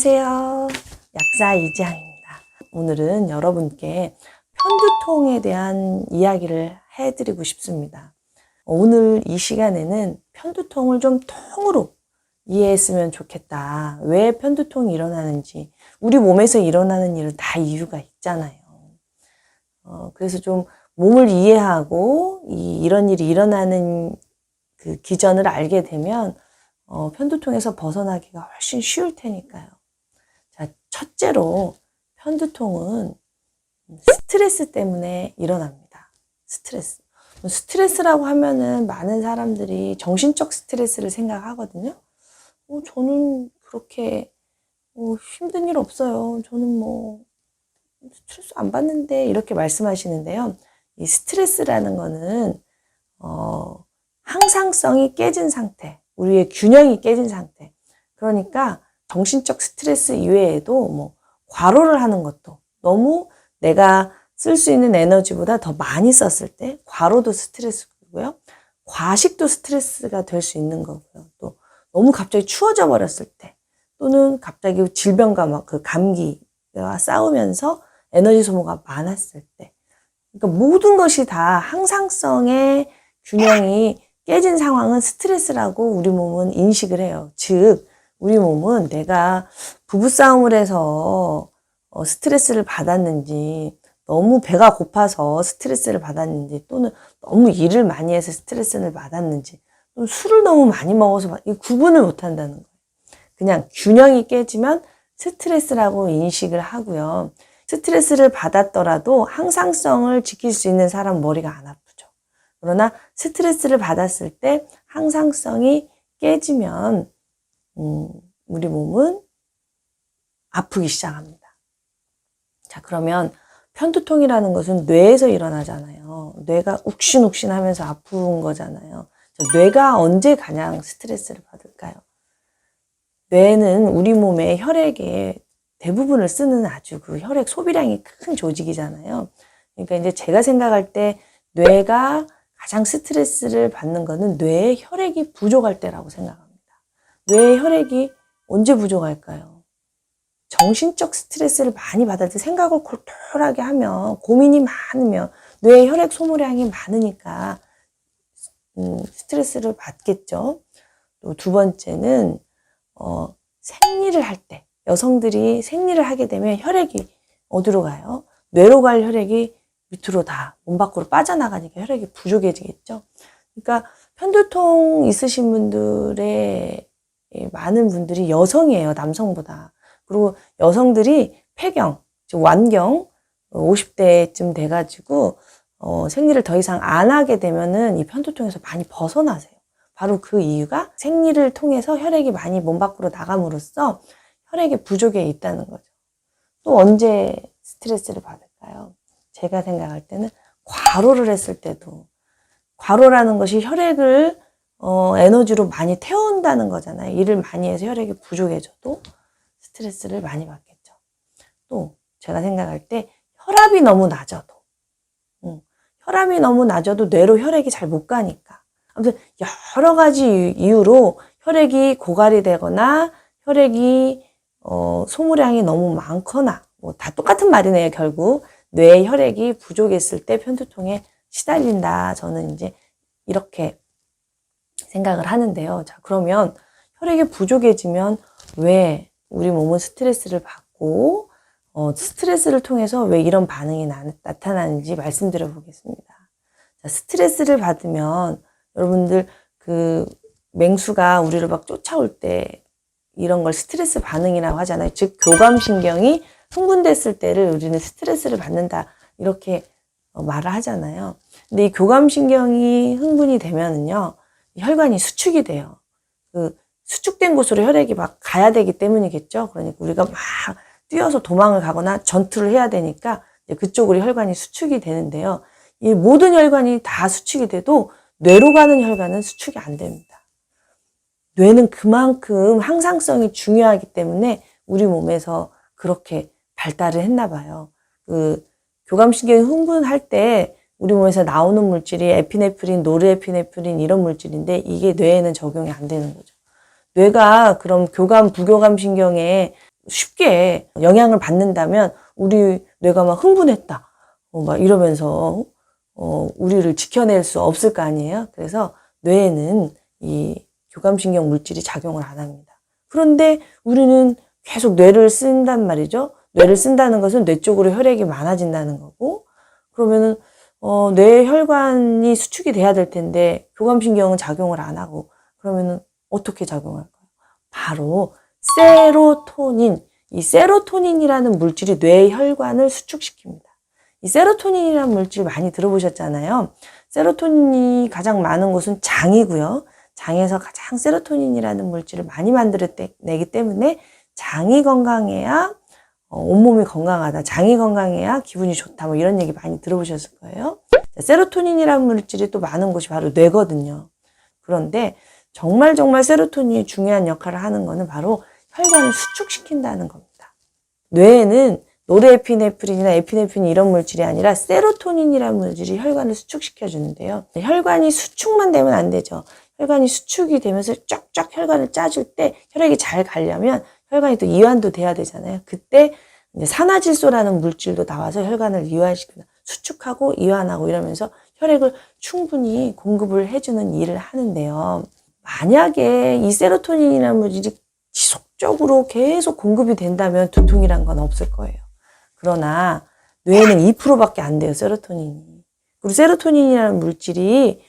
안녕하세요. 약사 이지향입니다. 오늘은 여러분께 편두통에 대한 이야기를 해드리고 싶습니다. 오늘 이 시간에는 편두통을 좀 통으로 이해했으면 좋겠다. 왜 편두통이 일어나는지, 우리 몸에서 일어나는 일은 다 이유가 있잖아요. 그래서 좀 몸을 이해하고 이런 일이 일어나는 그 기전을 알게 되면 편두통에서 벗어나기가 훨씬 쉬울 테니까요. 자, 첫째로 편두통은 스트레스 때문에 일어납니다. 스트레스라고 하면은 많은 사람들이 정신적 스트레스를 생각하거든요. 저는 그렇게 힘든 일 없어요. 저는 스트레스 안 받는데 이렇게 말씀하시는데요. 이 스트레스라는 거는 항상성이 깨진 상태, 우리의 균형이 깨진 상태. 그러니까 정신적 스트레스 이외에도 과로를 하는 것도 너무 내가 쓸 수 있는 에너지보다 더 많이 썼을 때 과로도 스트레스고요. 과식도 스트레스가 될 수 있는 거고요. 또 너무 갑자기 추워져 버렸을 때 또는 갑자기 질병과 그 감기와 싸우면서 에너지 소모가 많았을 때, 그러니까 모든 것이 다 항상성의 균형이 깨진 상황은 스트레스라고 우리 몸은 인식을 해요. 즉, 우리 몸은 내가 부부싸움을 해서 스트레스를 받았는지, 너무 배가 고파서 스트레스를 받았는지, 또는 너무 일을 많이 해서 스트레스를 받았는지, 또는 술을 너무 많이 먹어서 이 구분을 못 한다는 거예요. 그냥 균형이 깨지면 스트레스라고 인식을 하고요. 스트레스를 받았더라도 항상성을 지킬 수 있는 사람 머리가 안 아프죠. 그러나 스트레스를 받았을 때 항상성이 깨지면 우리 몸은 아프기 시작합니다. 자, 그러면 편두통이라는 것은 뇌에서 일어나잖아요. 뇌가 욱신욱신 하면서 아픈 거잖아요. 뇌가 언제 가장 스트레스를 받을까요? 뇌는 우리 몸의 혈액의 대부분을 쓰는 아주 그 혈액 소비량이 큰 조직이잖아요. 그러니까 이제 제가 생각할 때 뇌가 가장 스트레스를 받는 거는 뇌의 혈액이 부족할 때라고 생각합니다. 뇌의 혈액이 언제 부족할까요? 정신적 스트레스를 많이 받을 때, 생각을 골똘하게 하면, 고민이 많으면 뇌의 혈액 소모량이 많으니까 스트레스를 받겠죠. 또 두 번째는 생리를 할 때, 여성들이 생리를 하게 되면 혈액이 어디로 가요? 뇌로 갈 혈액이 밑으로 다 몸 밖으로 빠져나가니까 혈액이 부족해지겠죠. 그러니까 편두통 있으신 분들의 많은 분들이 여성이에요, 남성보다. 그리고 여성들이 폐경, 즉 완경, 50대쯤 돼가지고 생리를 더 이상 안 하게 되면은 이 편두통에서 많이 벗어나세요. 바로 그 이유가 생리를 통해서 혈액이 많이 몸 밖으로 나감으로써 혈액의 부족에 있다는 거죠. 또 언제 스트레스를 받을까요? 제가 생각할 때는 과로를 했을 때도, 과로라는 것이 혈액을 에너지로 많이 태운다는 거잖아요. 일을 많이 해서 혈액이 부족해져도 스트레스를 많이 받겠죠. 또 제가 생각할 때 혈압이 너무 낮아도, 혈압이 너무 낮아도 뇌로 혈액이 잘 못 가니까, 아무튼 여러 가지 이유로 혈액이 고갈이 되거나 혈액이 소모량이 너무 많거나, 다 똑같은 말이네요. 결국 뇌의 혈액이 부족했을 때 편두통에 시달린다. 저는 이제 이렇게 생각을 하는데요. 자, 그러면 혈액이 부족해지면 왜 우리 몸은 스트레스를 받고 스트레스를 통해서 왜 이런 반응이 나타나는지 말씀드려 보겠습니다. 자, 스트레스를 받으면 여러분들 그 맹수가 우리를 막 쫓아올 때 이런 걸 스트레스 반응이라고 하잖아요. 즉 교감신경이 흥분됐을 때를 우리는 스트레스를 받는다, 이렇게 말을 하잖아요. 근데 이 교감신경이 흥분이 되면은요, 혈관이 수축이 돼요. 그 수축된 곳으로 혈액이 막 가야 되기 때문이겠죠. 그러니까 우리가 막 뛰어서 도망을 가거나 전투를 해야 되니까 그쪽으로 혈관이 수축이 되는데요. 이 모든 혈관이 다 수축이 돼도 뇌로 가는 혈관은 수축이 안 됩니다. 뇌는 그만큼 항상성이 중요하기 때문에 우리 몸에서 그렇게 발달을 했나 봐요. 그 교감신경이 흥분할 때 우리 몸에서 나오는 물질이 에피네프린, 노르에피네프린 이런 물질인데 이게 뇌에는 적용이 안 되는 거죠. 뇌가 그럼 교감, 부교감 신경에 쉽게 영향을 받는다면 우리 뇌가 막 흥분했다. 막 이러면서 우리를 지켜낼 수 없을 거 아니에요. 그래서 뇌에는 이 교감신경 물질이 작용을 안 합니다. 그런데 우리는 계속 뇌를 쓴단 말이죠. 뇌를 쓴다는 것은 뇌 쪽으로 혈액이 많아진다는 거고, 그러면은 뇌 혈관이 수축이 돼야 될 텐데 교감신경은 작용을 안 하고, 그러면은 어떻게 작용할까요? 바로 세로토닌, 이 세로토닌이라는 물질이 뇌 혈관을 수축시킵니다. 이 세로토닌이라는 물질 많이 들어보셨잖아요. 세로토닌이 가장 많은 곳은 장이고요. 장에서 가장 세로토닌이라는 물질을 많이 만들어내기 때문에 장이 건강해야 온몸이 건강하다. 장이 건강해야 기분이 좋다. 뭐 이런 얘기 많이 들어보셨을 거예요. 세로토닌이라는 물질이 또 많은 곳이 바로 뇌거든요. 그런데 정말 세로토닌이 중요한 역할을 하는 것은 바로 혈관을 수축시킨다는 겁니다. 뇌에는 노르에피네프린이나 에피네프린 이런 물질이 아니라 세로토닌이라는 물질이 혈관을 수축시켜 주는데요. 혈관이 수축만 되면 안 되죠. 혈관이 수축이 되면서 쫙쫙 혈관을 짜줄 때 혈액이 잘 가려면 혈관이 또 이완도 돼야 되잖아요. 그때 이제 산화질소라는 물질도 나와서 혈관을 이완시키고 수축하고 이완하고 이러면서 혈액을 충분히 공급을 해주는 일을 하는데요. 만약에 이 세로토닌이라는 물질이 지속적으로 계속 공급이 된다면 두통이란 건 없을 거예요. 그러나 뇌에는 2%밖에 안 돼요, 세로토닌이. 그리고 세로토닌이라는 물질이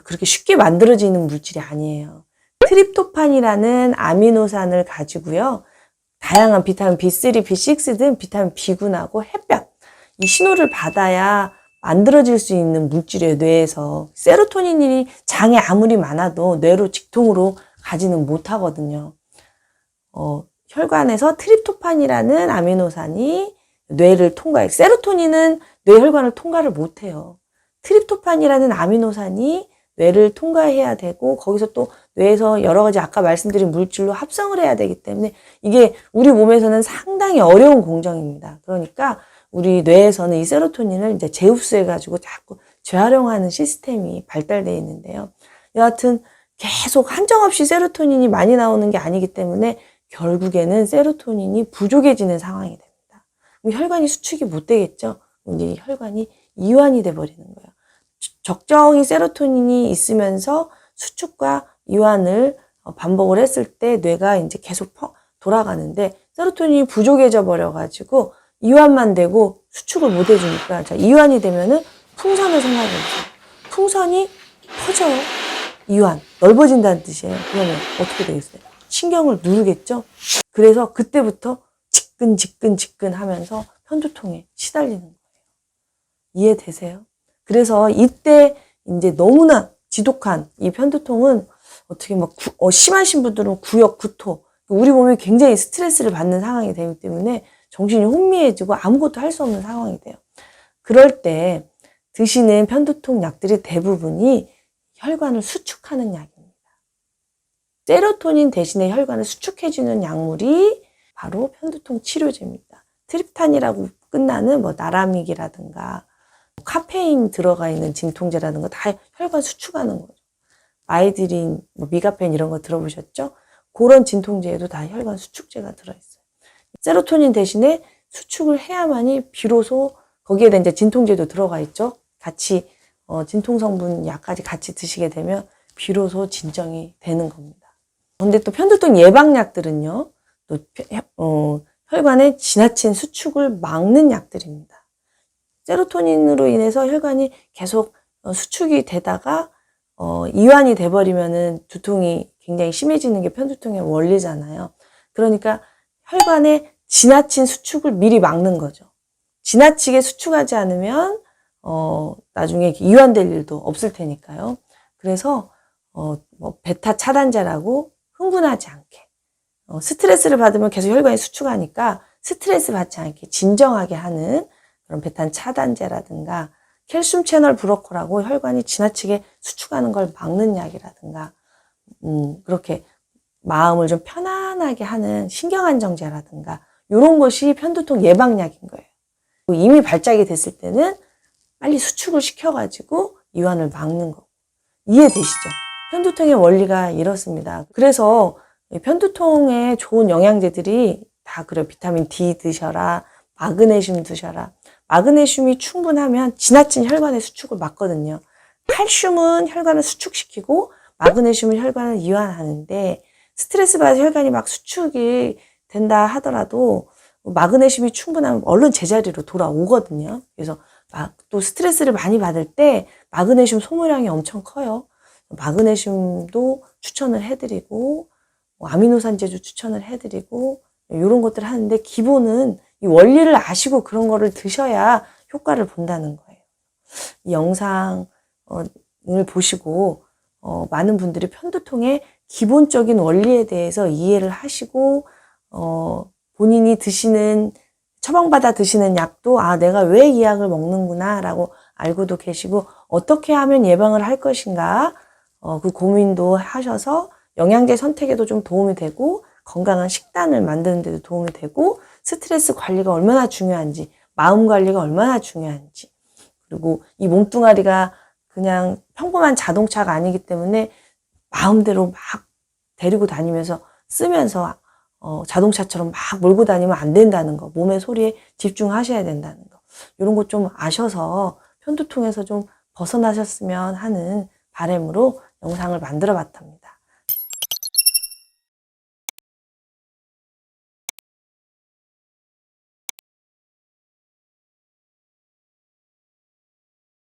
그렇게 쉽게 만들어지는 물질이 아니에요. 트립토판이라는 아미노산을 가지고요. 다양한 비타민 B3, B6 등 비타민 B군하고 햇볕, 이 신호를 받아야 만들어질 수 있는 물질이에요, 뇌에서. 세로토닌이 장에 아무리 많아도 뇌로 직통으로 가지는 못하거든요. 혈관에서 트립토판이라는 아미노산이 뇌를 통과해요. 세로토닌은 뇌 혈관을 통과를 못해요. 트립토판이라는 아미노산이 뇌를 통과해야 되고, 거기서 또 뇌에서 여러 가지 아까 말씀드린 물질로 합성을 해야 되기 때문에 이게 우리 몸에서는 상당히 어려운 공정입니다. 그러니까 우리 뇌에서는 이 세로토닌을 이제 재흡수해가지고 자꾸 재활용하는 시스템이 발달되어 있는데요. 여하튼 계속 한정없이 세로토닌이 많이 나오는 게 아니기 때문에 결국에는 세로토닌이 부족해지는 상황이 됩니다. 그럼 혈관이 수축이 못 되겠죠? 이제 혈관이 이완이 돼 버리는 거예요. 적정히 세로토닌이 있으면서 수축과 이완을 반복을 했을 때 뇌가 이제 계속 돌아가는데 세로토닌이 부족해져 버려가지고 이완만 되고 수축을 못 해주니까, 자, 이완이 되면은 풍선을 생각해보세요. 풍선이 커져요. 이완, 넓어진다는 뜻이에요. 그러면 어떻게 되겠어요? 신경을 누르겠죠? 그래서 그때부터 지끈 하면서 편두통에 시달리는 거예요. 이해되세요? 그래서 이때 이제 너무나 지독한 이 편두통은 어떻게 막 심하신 분들은 구역, 구토, 우리 몸이 굉장히 스트레스를 받는 상황이 되기 때문에 정신이 혼미해지고 아무것도 할 수 없는 상황이 돼요. 그럴 때 드시는 편두통 약들이 대부분이 혈관을 수축하는 약입니다. 세로토닌 대신에 혈관을 수축해주는 약물이 바로 편두통 치료제입니다. 트립탄이라고 끝나는 나라믹이라든가 카페인 들어가 있는 진통제라든가 다 혈관 수축하는 거죠. 마이드린, 미가펜 이런 거 들어보셨죠? 그런 진통제에도 다 혈관 수축제가 들어있어요. 세로토닌 대신에 수축을 해야만이 비로소 거기에 이제 진통제도 들어가 있죠. 같이 진통 성분 약까지 같이 드시게 되면 비로소 진정이 되는 겁니다. 근데 또 편두통 예방약들은요, 또 혈관의 지나친 수축을 막는 약들입니다. 세로토닌으로 인해서 혈관이 계속 수축이 되다가 이완이 돼버리면은 두통이 굉장히 심해지는 게 편두통의 원리잖아요. 그러니까 혈관의 지나친 수축을 미리 막는 거죠. 지나치게 수축하지 않으면 나중에 이완될 일도 없을 테니까요. 그래서 베타 차단제라고 흥분하지 않게, 스트레스를 받으면 계속 혈관이 수축하니까 스트레스 받지 않게 진정하게 하는 그런 베타 차단제라든가 캘슘 채널 브로커라고 혈관이 지나치게 수축하는 걸 막는 약이라든가 그렇게 마음을 좀 편안하게 하는 신경안정제라든가 이런 것이 편두통 예방약인 거예요. 이미 발작이 됐을 때는 빨리 수축을 시켜가지고 이완을 막는 거. 이해되시죠? 편두통의 원리가 이렇습니다. 그래서 편두통에 좋은 영양제들이 다 그래요. 비타민 D 드셔라. 마그네슘 드셔라. 마그네슘이 충분하면 지나친 혈관의 수축을 막거든요. 칼슘은 혈관을 수축시키고 마그네슘은 혈관을 이완하는데 스트레스 받아서 혈관이 막 수축이 된다 하더라도 마그네슘이 충분하면 얼른 제자리로 돌아오거든요. 그래서 또 스트레스를 많이 받을 때 마그네슘 소모량이 엄청 커요. 마그네슘도 추천을 해드리고 아미노산제도 추천을 해드리고 이런 것들을 하는데 기본은 이 원리를 아시고 그런 거를 드셔야 효과를 본다는 거예요. 이 영상을 보시고 많은 분들이 편두통의 기본적인 원리에 대해서 이해를 하시고 본인이 드시는 처방받아 드시는 약도 내가 왜 이 약을 먹는구나 라고 알고도 계시고 어떻게 하면 예방을 할 것인가 그 고민도 하셔서 영양제 선택에도 좀 도움이 되고 건강한 식단을 만드는 데도 도움이 되고 스트레스 관리가 얼마나 중요한지 마음 관리가 얼마나 중요한지 그리고 이 몸뚱아리가 그냥 평범한 자동차가 아니기 때문에 마음대로 막 데리고 다니면서 쓰면서 자동차처럼 막 몰고 다니면 안 된다는 거, 몸의 소리에 집중하셔야 된다는 거, 이런 것 좀 아셔서 편두통에서 좀 벗어나셨으면 하는 바람으로 영상을 만들어 봤답니다.